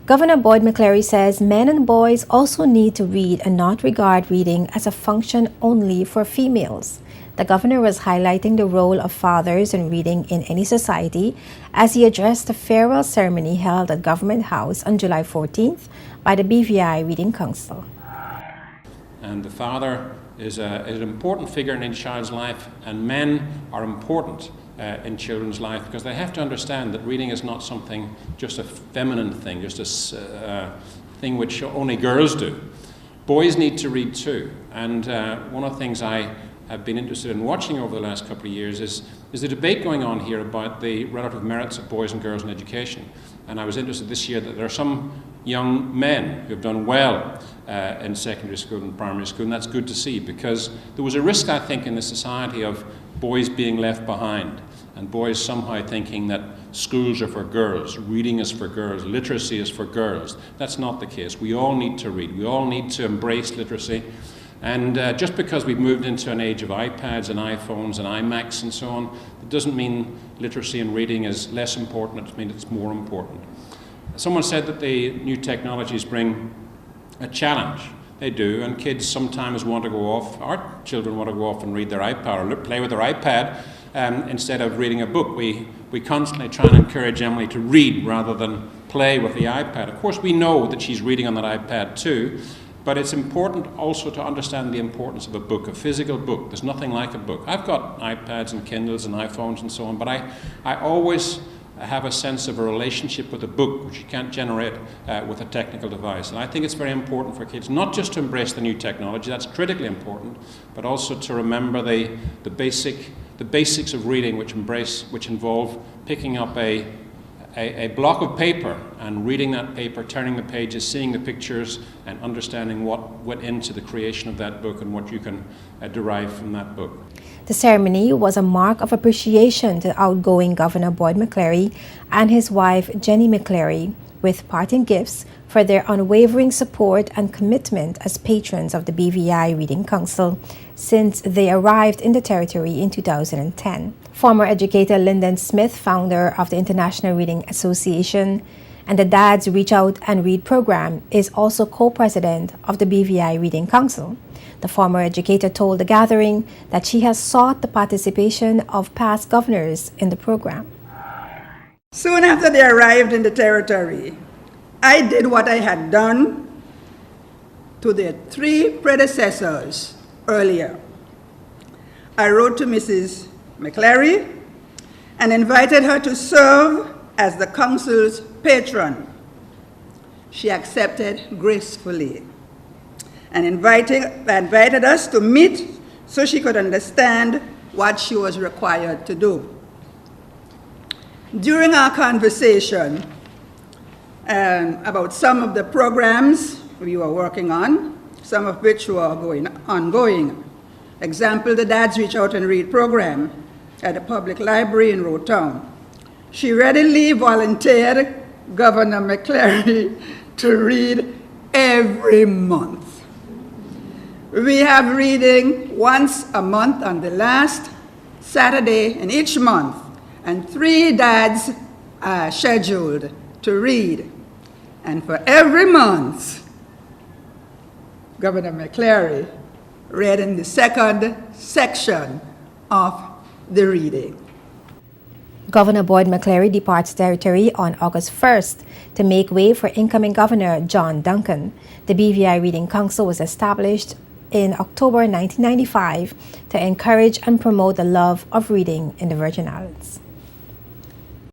Governor Boyd McCleary says men and boys also need to read and not regard reading as a function only for females. The governor was highlighting the role of fathers in reading in any society as he addressed the farewell ceremony held at Government House on July 14th by the BVI Reading Council. And the father is an important figure in a child's life, and men are important in children's life because they have to understand that reading is not something, just a feminine thing, just a thing which only girls do. Boys need to read too, and one of the things I have been interested in watching over the last couple of years is the debate going on here about the relative merits of boys and girls in education. And I was interested this year that there are some young men who have done well in secondary school and primary school, and that's good to see because there was a risk, I think, in the society of boys being left behind and boys somehow thinking that schools are for girls, reading is for girls, literacy is for girls. That's not the case. We all need to read. We all need to embrace literacy. And just because we've moved into an age of iPads and iPhones and iMacs and so on, it doesn't mean literacy and reading is less important, it means it's more important. Someone said that the new technologies bring a challenge. They do, and kids sometimes want to go off, our children want to go off and read their iPad or play with their iPad instead of reading a book. We constantly try and encourage Emily to read rather than play with the iPad. Of course, we know that she's reading on that iPad too, but it's important also to understand the importance of a book, a physical book. There's nothing like a book. I've got iPads and Kindles and iPhones and so on, but I always have a sense of a relationship with a book, which you can't generate with a technical device. And I think it's very important for kids not just to embrace the new technology, that's critically important, but also to remember the basics of reading, which involve picking up a block of paper and reading that paper, turning the pages, seeing the pictures, and understanding what went into the creation of that book and what you can derive from that book. The ceremony was a mark of appreciation to outgoing Governor Boyd McCleary and his wife Jenny McCleary, with parting gifts for their unwavering support and commitment as patrons of the BVI Reading Council since they arrived in the territory in 2010. Former educator Lyndon Smith, founder of the International Reading Association and the Dads Reach Out and Read program, is also co-president of the BVI Reading Council. The former educator told the gathering that she has sought the participation of past governors in the program. Soon after they arrived in the territory, I did what I had done to their three predecessors earlier. I wrote to Mrs. McCleary and invited her to serve as the council's patron. She accepted gracefully and invited us to meet so she could understand what she was required to do. During our conversation about some of the programs we were working on, some of which were ongoing, example, the Dads Reach Out and Read program at the public library in Road Town, she readily volunteered Governor McCleary to read every month. We have reading once a month on the last Saturday in each month, and 3 dads are scheduled to read. And for every month, Governor McCleary read in the second section of the reading. Governor Boyd McCleary departs territory on August 1st to make way for incoming Governor John Duncan. The BVI Reading Council was established in October 1995 to encourage and promote the love of reading in the Virgin Islands.